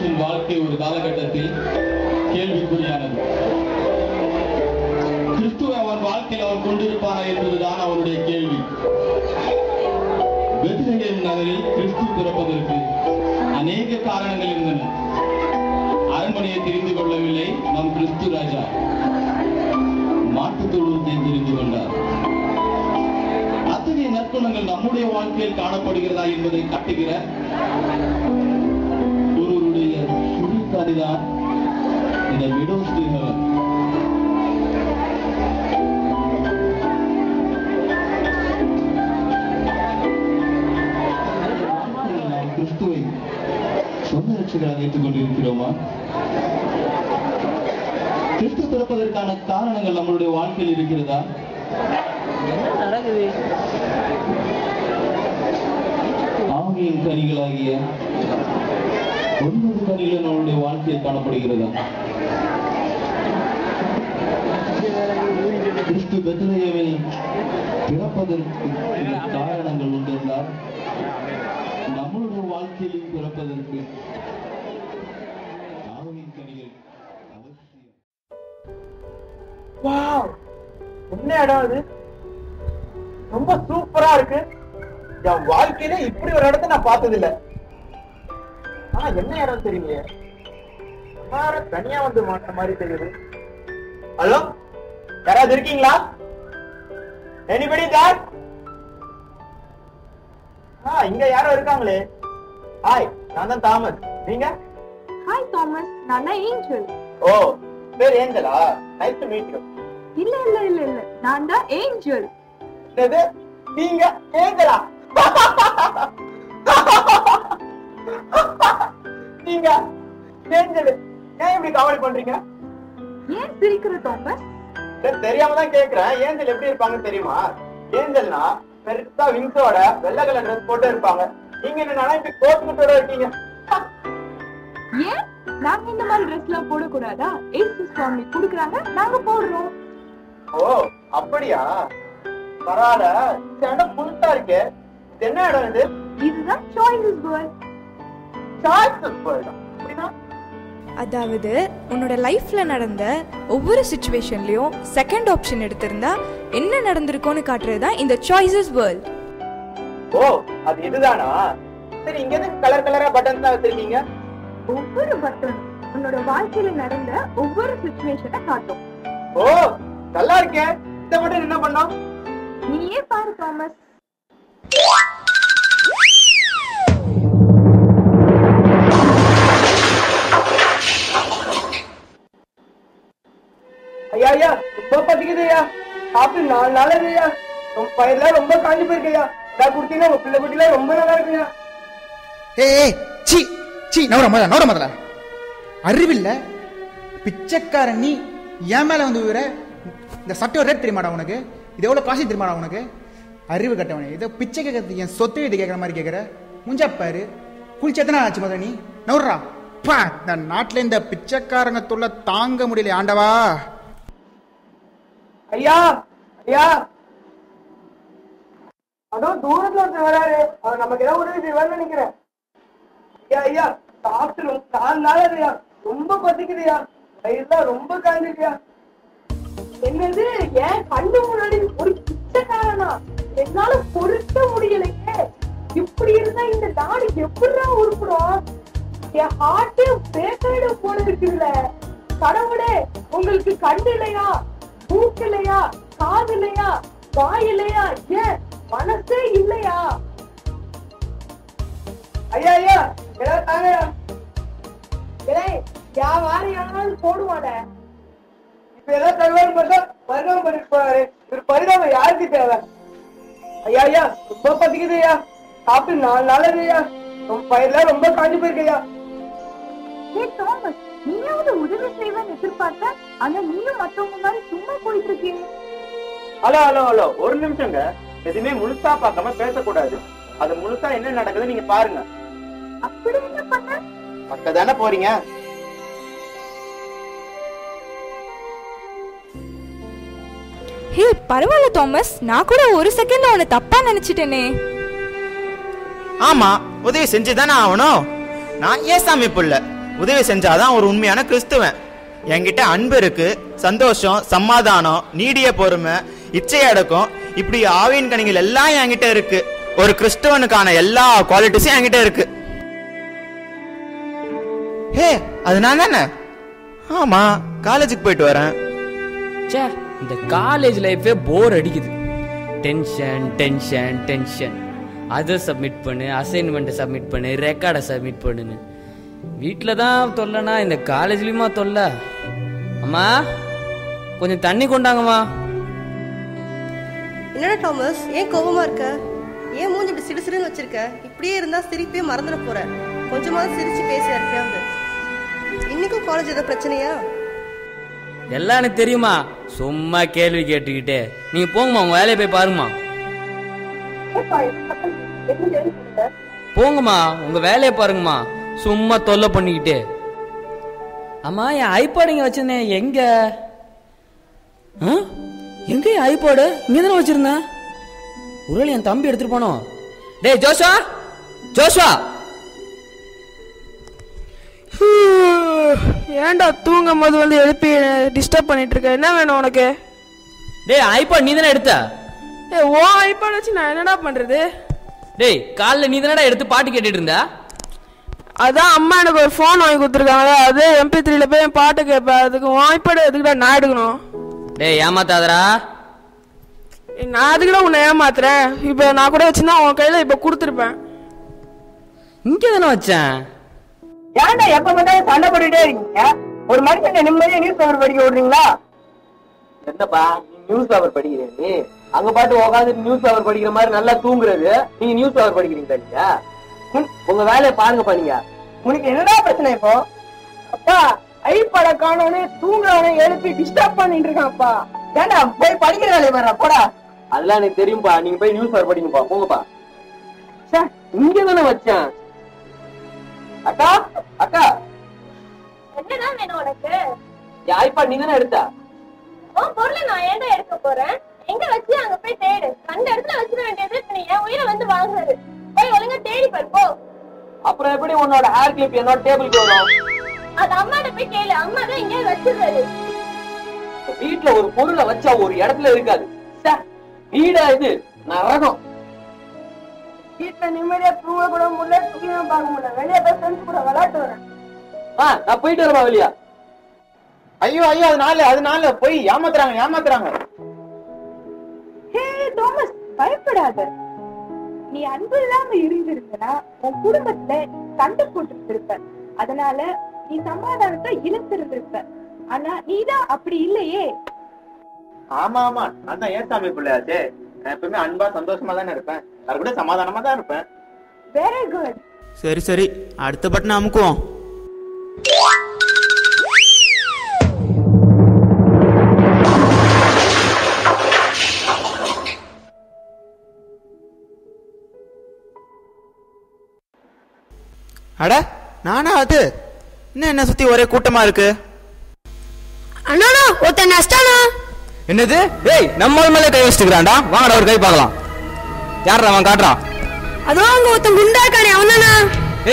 தோமஸின் வாழ்க்கை ஒரு காலகட்டத்தில் கேள்விக்குறியானது. கிறிஸ்துவை அவன் வாழ்க்கையில் அவன் கொண்டிருப்பானா என்பதுதான் அவனுடைய கேள்வி. பெத்லகேம் நகரில் கிறிஸ்து பிறப்பதற்கு அநேக காரணங்கள் இருந்தன. அரண்மனையை தெரிந்து கொள்ளவில்லை நம் கிறிஸ்து ராஜா. மாட்டுத் தொழுவத்தை தெரிந்து கொண்டார். அத்தகைய நற்குணங்கள் நம்முடைய வாழ்க்கையில் காணப்படுகிறதா என்பதை காட்டுகிற ஒருவருடைய சுழிக்காரிதான் இந்த விடோஸ் டு ஹெவன். கிறிஸ்துவை சொந்த ரட்சகராக ஏற்றுக்கொண்டிருக்கிறோமா? கிறிஸ்து பிறப்பதற்கான காரணங்கள் நம்மளுடைய வாழ்க்கையில் இருக்கிறதா? ஆவியின் கனிகளாகிய 9 கனிகள் நம்மளுடைய வாழ்க்கையில் காணப்படுகிறதா? கிறிஸ்து பெத்லகேமில் பிறப்பதற்கு காரணங்கள் உண்டு என்றால் நம்மளுடைய வாழ்க்கையிலும் பிறப்பதற்கு ஆவியின் கனிகள் அவசியம். வாவ், என்ன இடம் இது! ரொம்ப சூப்பரா இருக்கு. என் வாழ்க்கையில இப்படி ஒரு இடத்த நான் பார்த்தது இல்ல. ஆனா என்ன இடம் தெரியுங்க, தனியா வந்து மாட்ட மாதிரி தெரியுது. ஹலோ, யாராவது இருக்கீங்களா? Anybody there? இங்க யாரோ இருக்காங்களே. ஹாய், நான் தான் தாமஸ். நீங்க? ஹாய் தாமஸ், நான் தான் ஏஞ்சல். ஓ, பேர் Angela? Nice to meet you. இல்ல இல்ல இல்ல இல்ல, நான் தான் ஏஞ்சல். என்னது, நீங்க ஏஞ்சலா? நீங்க ஏஞ்சல், ஏன் இப்படி காமெடி பண்றீங்க? ஏன் சிரிக்கிற தாமஸ்? தெரியாம தான் கேக்குறேன். ஏஞ்சல் எப்படி இருப்பாங்கன்னு தெரியுமா? ஏஞ்சல்னா பெருசா விங்ஸோட வெள்ளை கலர் ட்ரெஸ் போட்டு இருப்பாங்க. நீங்க என்ன இப்படி கோட் கிட்டோட இருக்கீங்க? ஏன் நாங்க இந்த மாதிரி ட்ரெஸ் எல்லாம் போடக்கூடாதா? ஏசு சுவாமி குடுக்குறாங்க, நாங்க போடுறோம். ஓ, அப்படியா? பரவாயில்ல. இந்த இடம் புதுசா இருக்கு. இது என்ன இடம் இது? இதுதான் சாய்ஸஸ் வேர்ல்ட். சாய்ஸஸ் வேர்ல்ட் அப்படின்னா? அதாவது உன்னோட லைஃப்ல நடந்த ஒவ்வொரு சிச்சுவேஷன்லயும் செகண்ட் ஆப்ஷன் எடுத்திருந்தா என்ன நடந்திருக்கும்னு காட்டுறதுதான் இந்த சாய்ஸஸ் வேர்ல்ட். ஓ, அது இதுதானா? சரி, இங்க எதுக்கு கலர் கலரா பட்டன்ஸ் தான் வச்சிருக்கீங்க? ஒவ்வொரு பட்டன் உன்னோட வாழ்க்கையில நடந்த ஒவ்வொரு சிச்சுவேஷனை காட்டும். ஓ, நல்லா இருக்கே. இந்த பட்டன் என்ன பண்ணோம்? நீயே பாரு தாமஸ். ஐயா ஐயா, ரொம்ப பசிக்குதுயா. சாப்பிட்டு 4 நாள் இல்லையா? பயிரெல்லாம் ரொம்ப காஞ்சி போயிருக்கையா. நான் குடுத்தீங்கன்னா உங்க பிள்ளை குட்டிலாம் ரொம்ப நல்லா இருக்குயா. ஏய் சீ சீ, நவர முதல்ல அறிவில்ல பிச்சைக்காரன் நீ ஏன் மேல வந்து விவர. இந்த சட்டை ரேட் தெரியுமாடா உனக்கு? இது எவ்வளவு காசு தெரியுமாடா உனக்கு? அறிவு கட்டவனே, இதை பிச்சை கேட்கறதுக்கு என் சொத்து இது கேட்கற மாதிரி கேட்கற. முஞ்சாப்பாரு குளிச்சு எத்தனை ஆச்சு முதல்ல நீ நவர்றா. பா, இந்த நாட்டுல இந்த பிச்சைக்காரங்க தொல்லை தாங்க முடியல ஆண்டவா. ஐயா ஐயா, அதுவும் தூரத்துல ஒருத்தர் வராரு. அவர் நமக்கு ஏதாவது உதவி செய்வார்னு நினைக்கிறேன். ஐயா ஐயா, சாப்பிட்டு 4 நாள் இல்லையா? ரொம்ப பசிக்குதுயா. வயிறுலாம் ரொம்ப காஞ்சிருக்கியா. என்னது, ஏன் கண்ணு முன்னாடி ஒரு பிச்சைக்காரனா? என்னால பொறுக்க முடியலையே. இப்படி இருந்தா இந்த நாடு எப்படிதான் உருப்படும்? என் ஹார்ட்டே பேச போல இருக்குல்ல. கடவுளே, உங்களுக்கு கண்ணு இல்லையா, மூக்கு இல்லையா, காது இல்லையா, வாய் இல்லையா, ஏன் மனசே இல்லையா? ஐயா ஐயா, ஏதாவது தாங்கயா. யாரும் போடுவான. இப்ப ஏதாவது தருவாரு பார்த்தா பரிணாமம் பண்ணிருப்பாரு. ஒரு பரிணாமம் யாருக்கு தேவை? ஐயா ஐயா, ரொம்ப பசிக்குதுயா. சாப்பிட்டு 4 நாள் இல்லையா? பயிரெல்லாம் ரொம்ப காஞ்சி போயிருக்கையா. நீயாவது உதவி செய்வேன்னு எதிர்பார்த்த, ஆனா நீயும் மத்தவங்க மாதிரி சும்மா போயிட்டு இருக்கீங்க. ஹலோ ஹலோ ஹலோ, ஒரு நிமிஷங்க. எதுவுமே முழுசா பார்க்காம பேசக்கூடாது. அது முழுசா என்ன நடக்குது நீங்க பாருங்க. அப்படி என்ன பண்ண? பக்கத்தானே போறீங்க. ஹே, பரவாயில்ல தாமஸ், நான் கூட ஒரு செகண்ட் அவனை தப்பா நினைச்சிட்டேனே. ஆமா, உதவி செஞ்சுதானே ஆகணும். நான் ஏசாமி புள்ள, உதவி செஞ்சாதான் ஒரு உண்மையான கிறிஸ்துவன். என்கிட்ட அன்பு இருக்கு, சந்தோஷம், சமாதானம், நீடிய பொறுமை, இச்சை அடக்கம், இப்படி ஆவியின் கனிகள் எல்லாம் என்கிட்ட இருக்கு. ஒரு கிறிஸ்துவனுக்கான எல்லா குவாலிட்டிஸும் என்கிட்ட இருக்கு. ஹே, அது நான் தானே? ஆமா, காலேஜுக்கு போயிட்டு வரேன். சே, இந்த காலேஜ் லைஃபே போர் அடிக்குது. Tension tension tension. அதை சப்மிட் பண்ணு, அசைன்மெண்ட்டை சப்மிட் பண்ணு, ரெக்கார்டை சப்மிட் பண்ணுன்னு. வீட்டில் தான் தொல்லைனா இந்த காலேஜ்லேயுமா தொல்லை? அம்மா, கொஞ்சம் தண்ணி கொண்டாங்கம்மா. என்னடா தாமஸ், ஏன் கோபமா இருக்க? ஏன் மூஞ்சி இப்படி சிடுசிடுன்னு வச்சிருக்க? இப்படியே இருந்தா சிரிப்பே மறந்துட போற. கொஞ்சமாவது சிரிச்சு பேச இருக்காது. இன்னைக்கும் காலேஜ் ஏதாவது பிரச்சனையா? எல்லாம் எனக்கு தெரியுமா, சும்மா கேள்வி கேட்டுக்கிட்டே. நீங்க போங்கம்மா, உங்க வேலையை போய் பாருங்கம்மா. போங்கம்மா, உங்க வேலையை பாருங்கம்மா, சும்மா தொல்லை பண்ணிக்கிட்டே. அம்மா, என் ஐபாட் இங்க வச்சிருந்தேன், எங்க எங்க என் ஐபாடு? இங்க தானே வச்சிருந்தேன். ஒருவேளை என் தம்பி எடுத்துட்டு போனோம். டேய் ஜோஷா, ஜோஷா, ஏன்டா தூங்கும் போது வந்து எழுப்பி டிஸ்டர்ப் பண்ணிட்டு இருக்க? என்ன வேணும் உனக்கு? டேய் ஐபாட் நீ தானே எடுத்த? ஓ ஐபாட் வச்சு நான் என்னடா பண்றது? டேய் காலைல நீ தானடா எடுத்து பாட்டு கேட்டுட்டு இருந்த? அதான் அம்மா எனக்கு ஒரு போன் வாங்கி கொடுத்துருக்காங்களே, அது MP3ல போய் என் பாட்டு கேட்பேன். அதுக்கு ஐபாட் எதுக்குடா நான் எடுக்கணும்? டேய் ஏமாத்தாதடா. நான் அதுக்குடா உன்னை ஏமாத்துறேன்? இப்ப நான் கூட வச்சிருந்தா உன் கையில இப்ப கொடுத்துருப்பேன். இங்க தானே வச்சேன். ஏன்டா எப்ப பார்த்தாலும் சண்டை போட்டுட்டே இருக்கீங்க? ஒரு மனுஷன் நிம்மதியா நியூஸ் பேப்பர் படிக்க விடுறீங்களா? என்னப்பா நியூஸ் பேப்பர் படிக்கிறேன் நீ? அங்க பாட்டு உட்காந்து நியூஸ் பேப்பர் படிக்கிற மாதிரி நல்லா தூங்குறது, நீங்க நியூஸ் பேப்பர் படிக்கிறீங்களா? நீங்க உங்க வேலையை பாருங்கப்பா. நீங்க உனக்கு என்னடா பிரச்சனை இப்போ? அப்பா ஐபட காணோன்னு தூங்குறவனை எழுப்பி டிஸ்டர்ப் பண்ணிட்டு இருக்கான்ப்பா. ஏன்டா போய் படிக்கிற வேலையை பாரு. போடா. அதெல்லாம் எனக்கு தெரியும்பா, நீங்க போய் நியூஸ் பேப்பர் படிங்கப்பா. போங்கப்பா. இங்க தானே வச்சேன். அக்கா அக்கா, என்னதான் வேணும் உனக்கு? என் ஐபாட் நீ தானே எடுத்த? பொருளை நான் ஏன்டா எடுக்க போறேன்? எங்க வச்சு அங்க போய் தேடு. கண்ட இடத்துல வச்சிட வேண்டியது. நீ என் உயிரை வந்து வாங்குறது. போய் ஒழுங்கா தேடி போ. அப்புறம் எப்படி உன்னோட ஹேர் கிளிப் என்னோட டேபிளுக்கு வரும்? அது அம்மாட்ட போய் கேளு. அம்மா தான் இங்கே வச்சிருக்காரு. வீட்டுல ஒரு பொருளை வச்சா ஒரு இடத்துல இருக்காது. வீடா இது நரகம். வீட்டுல நிம்மதியா தூங்க கூட முடியல, தூக்கியும் பார்க்க முடியல. வெளியே போய் ஃப்ரெண்ட்ஸ் கூட விளையாட்டு வரேன். நான் போயிட்டு வரமா வெளியா? ஐயோ ஐயோ, அதனால போய் ஏமாத்துறாங்க. ஹே தாமஸ், பயப்படாத. நீ அன்பு இல்லாம இருந்திருந்தனா உன் குடும்பத்துல சண்டை போட்டு இருப்ப. அதனால நீ சமாதானத்தை இழந்திருந்திருப்ப. ஆனா நீதான் அப்படி இல்லையே. ஆமா ஆமா, நான் தான் ஏசாமி பிள்ளையாச்சே. நான் எப்பவுமே அன்பா சந்தோஷமா தானே இருப்பேன். அது கூட சமாதானமா தான் இருப்பேன். Very good. சரி, அடுத்த பட்டன் அமுக்குவோம். அட நானா அது? என்ன சுத்தி ஒரே கூட்டமா இருக்கு? அண்ணா ஒருத்த நஷ்டானா? என்னது? ஏய் நம்ம மேல கை வச்சிருக்கான்டா. வாங்கடா ஒரு கை பார்க்கலாம். யாரா அவன் காட்றா? அதோ அங்க ஒருத்த குண்டா இருக்கானே, அவனானா?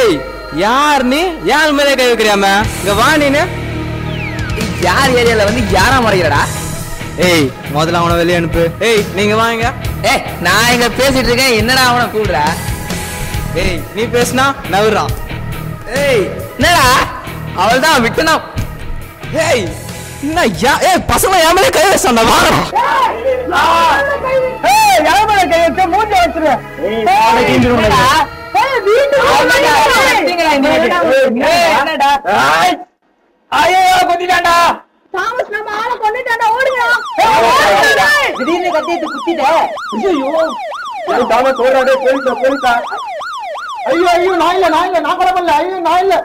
ஏய் யார் நீ? யார் மேல கை வைக்கறியாம? இங்க வா நீனு. யார் ஏரியால வந்து யாரா மறைக்கிறடா? ஏய் முதல்ல அவனை வெளியே அனுப்பு. ஏய் நீங்க வாங்க. ஏய் நான் இங்க பேசிட்டு இருக்கேன், என்னடா அவனை கூடுற? ஏய் நீ பேசுனா நவுறான். ஏய் என்னடா அவள்தான் விட்டுனா. ஏய் என்ன ஏய் பசங்க என் மேல கை வச்சான்டா. வாடா. ஏய் யார் மேல கை வச்ச? மூஞ்ச வச்சிருவேன். ஐயோ குத்திட்டான்டா. தாமஸ் நம்ம ஆளை கொன்னுட்டான்டா. ஓடுடா. திடீர்னு கத்திட்டு குத்திட்ட. ஐயோ தாமஸ் ஓடாதே. போலீஸா. ஐயோ நான் கொலை பண்ணல. ஐயோ நான் இல்ல.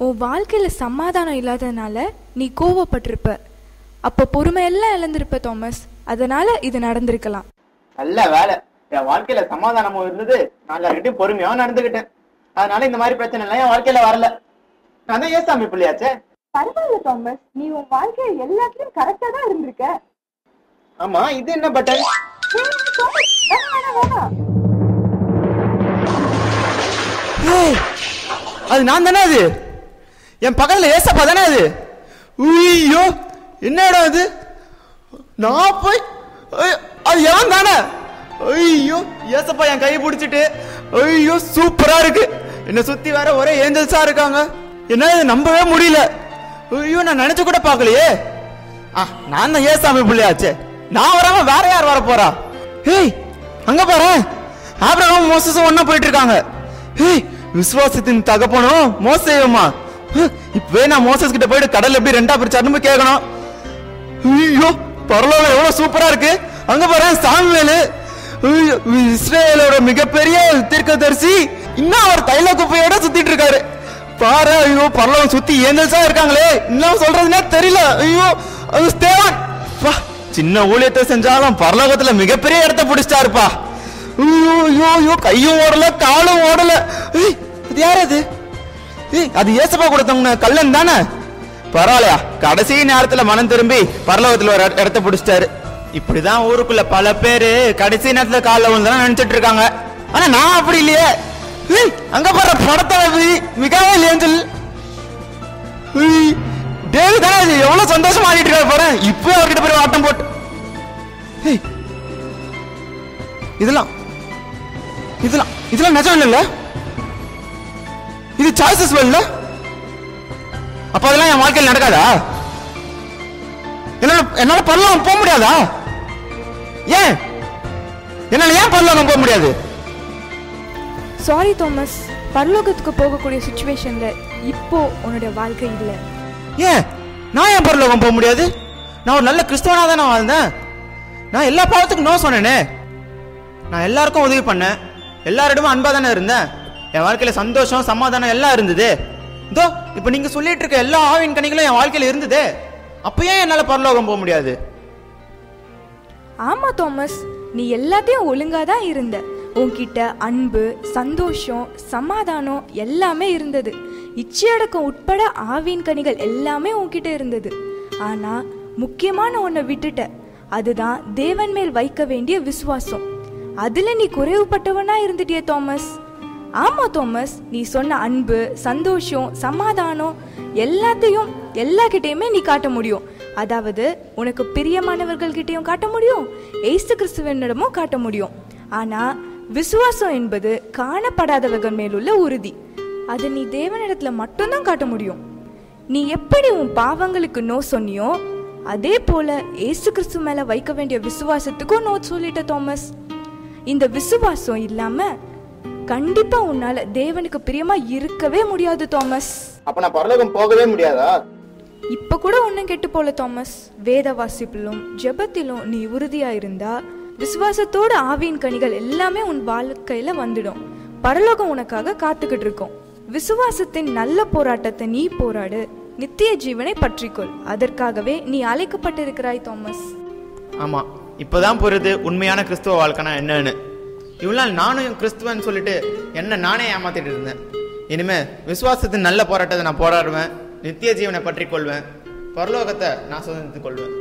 உன் வாழ்க்கையில சமாதானம் இல்லாதனால நீ கோவப்பட்டிருப்ப. அப்ப பொறுமையெல்லாம் இழந்திருப்ப தாமஸ். அதனால இது நடந்திருக்கலாம். நல்ல வேலை, என் வாழ்க்கையில சமாதானமும் இருந்தது, நான் எல்லார்கிட்டையும் பொறுமையாவும் நடந்துகிட்டேன். அதனால இந்த மாதிரி பிரச்சனை எல்லாம் என் வாழ்க்கையில வரல. நான் தான் ஏசாமி பிள்ளையாச்சே. பரவாயில்ல தாமஸ், நீ உன் வாழ்க்கையில எல்லாத்துலயும் கரெக்டா தான் இருந்திருக்க. ஆமா, இது என்ன பட்டன்? அது நான் தானே அது? என் பக்கத்துல ஏசப்பா தானே அது. ஐயோ என்னடா அது, நான் போய் அது எவன் தானே. ஐயோ ஏசப்பா என் கை பிடிச்சிட்டு, ஐயோ சூப்பரா இருக்கு. என்ன சுத்தி வேற ஒரே ஏஞ்சல்ஸா இருக்காங்க. என்ன நம்பவே முடியல. ஐயோ நான் நினைச்சு கூட பாக்கலையே. நான் தான் ஏசாமி பிள்ளையாச்சே. நான் வராம வேற யார் வர போறா? ஏய் அங்க பாரு, ஆபிரகாமும் மோசஸும் ஒண்ணா போயிட்டு இருக்காங்க. ஏய் விசுவாசத்தின் தகப்பனும் மோசேயுமா. இப்பவே நான் மோசஸ் கிட்ட போயிட்டு கடல் எப்படி ரெண்டா பிரிச்சாருன்னு கேட்கணும். ஐயோ பரலோகம் எவ்வளவு சூப்பரா இருக்கு. அங்க பாரு சாமுவேலு, இஸ்ரேலோட மிகப்பெரிய தீர்க்கதரிசி, இன்னும் அவர் தைல குப்பையோட சுத்திட்டு இருக்காரு பாரு. ஐயோ பரலோகம் சுத்தி ஏஞ்சல்ஸா இருக்காங்களே, இன்னும் சொல்றதுனே தெரியல. ஐயோ அது ஸ்தேவான் சின்ன ஊழியத்தை செஞ்சாலும் பரலோகத்துல மிகப்பெரிய இடத்தை பிடிச்சிட்டாருப்பா. ஐயோ ஐயோ ஐயோ கையும் ஓடல காலும் ஓடல. அது யார் அது? அது ஏசப்பா கொடுத்தவங்க கல்லன் தானே. பரவாயில்லையா, கடைசி நேரத்துல மனம் திரும்பி பரலோகத்துல ஒரு இடத்தை பிடிச்சிட்டாரு. இப்படிதான் ஊருக்குள்ள பல பேரு கடைசி நேரத்துல காலில் விழுந்தாலும் நினைச்சிட்டு இருக்காங்க. ஆனா நான் அப்படி இல்லையே. அங்க போற படத்தை மிகாவேல் ஏஞ்சல் டேவி தானே எவ்வளவு சந்தோஷமா ஆடிட்டு இருக்காரு பாரு. இப்போ அவர்கிட்ட போய் ஆட்டம் போட்டு இதெல்லாம் இதெல்லாம் இதெல்லாம் நிஜம் இல்லைல்ல, இது சாய்ஸஸ் இல்ல. அப்ப அதெல்லாம் என் வாழ்க்கையில் நடக்காதா? என்னால பரலோகம் போக முடியாதா? ஏன் என்னால ஏன் பரலோகம் போக முடியாது? சாரி தோமஸ், பரலோகத்துக்கு போகக்கூடிய சிச்சுவேஷன்ல இப்போ உன்னுடைய வாழ்க்கை இல்லை. ஏன் நான் ஏன் பரலோகம் போக முடியாது? நான் ஒரு நல்ல கிறிஸ்தவனா தானே வாழ்ந்தேன். நான் எல்லா பாவத்துக்கும் நோ சொன்னேனே. நான் எல்லாருக்கும் உதவி பண்ணேன், எல்லாரிடமும் அன்பா தானே இருந்தேன். என் வாழ்க்கையில சந்தோஷம் சமாதானம் எல்லாம் இருந்தது. இதோ இப்ப நீங்க சொல்லிட்டு இருக்க எல்லா ஆவின் கனிகளும் என் வாழ்க்கையில இருந்தது. அப்ப ஏன் என்னால பரலோகம் போக முடியாது? ஆமா தோமஸ், நீ எல்லாத்தையும் ஒழுங்கா தான் இருந்த. உன்கிட்ட அன்பு, சந்தோஷம், சமாதானம் எல்லாமே இருந்தது. இச்சையடக்கம் உட்பட ஆவின் கனிகள் எல்லாமே உன்கிட்ட இருந்தது. ஆனா முக்கியமான ஒன்ன விட்டுட்ட. அதுதான் தேவன் மேல் வைக்க வேண்டிய விசுவாசம். அதுல நீ குறைவுபட்டவனா இருந்துட்டிய தோமஸ். ஆமா தோமஸ், நீ சொன்ன அன்பு, சந்தோஷம், சமாதானம் எல்லாத்தையும் எல்லார்கிட்டயுமே நீ காட்ட முடியும். அதாவது உனக்கு பிரியமானவர்கள் கிட்டையும் காட்ட முடியும், ஏசு கிறிஸ்துவனிடமும் காட்ட முடியும். ஆனா விசுவாசம் என்பது காணப்படாதவர்கள் மேலுள்ள உறுதி. அதை நீ தேவனிடத்துல மட்டும்தான் காட்ட முடியும். நீ எப்படி உன் பாவங்களுக்கு நோ சொன்னியோ அதே போல ஏசு கிறிஸ்து மேல வைக்க வேண்டிய விசுவாசத்துக்கும் நோ சொல்லிட்ட தோமஸ். இந்த விசுவாசம் இல்லாம கண்டிப்பா உன்னால தேவனுக்கு பிரியமா இருக்கவே முடியாது தோமஸ். அப்ப நான் பரலோகம் போகவே முடியாதா? இப்ப கூட ஒன்னும் கெட்டு போல தோமஸ். வேத வாசிப்பிலும் ஜெபத்திலும் நீ உறுதியா இருந்தா விசுவாசத்தோட ஆவியின் கனிகள் எல்லாமே உன் வாழ்க்கையில வந்துடும். பரலோகம் உனக்காக காத்துக்கிட்டு இருக்கும். விசுவாசத்தின் நல்ல போராட்டத்தை நீ போராடு, நித்திய ஜீவனை பற்றிக்கொள். அதற்காகவே நீ அழைக்கப்பட்டிருக்கிறாய் தோமஸ். ஆமா, இப்பதான் புரியுது உண்மையான கிறிஸ்துவ வாழ்க்கைனா என்னன்னு. இவ்வளவு நானும் கிறிஸ்துவன் சொல்லிட்டு என்ன நானே ஏமாத்திட்டு இருந்தேன். இனிமே விசுவாசத்தின் நல்ல போராட்டத்தை நான் போராடுவேன், நித்திய ஜீவனை பற்றி கொள்வேன், பரலோகத்தை நான் சுதந்தித்துக் கொள்வேன்.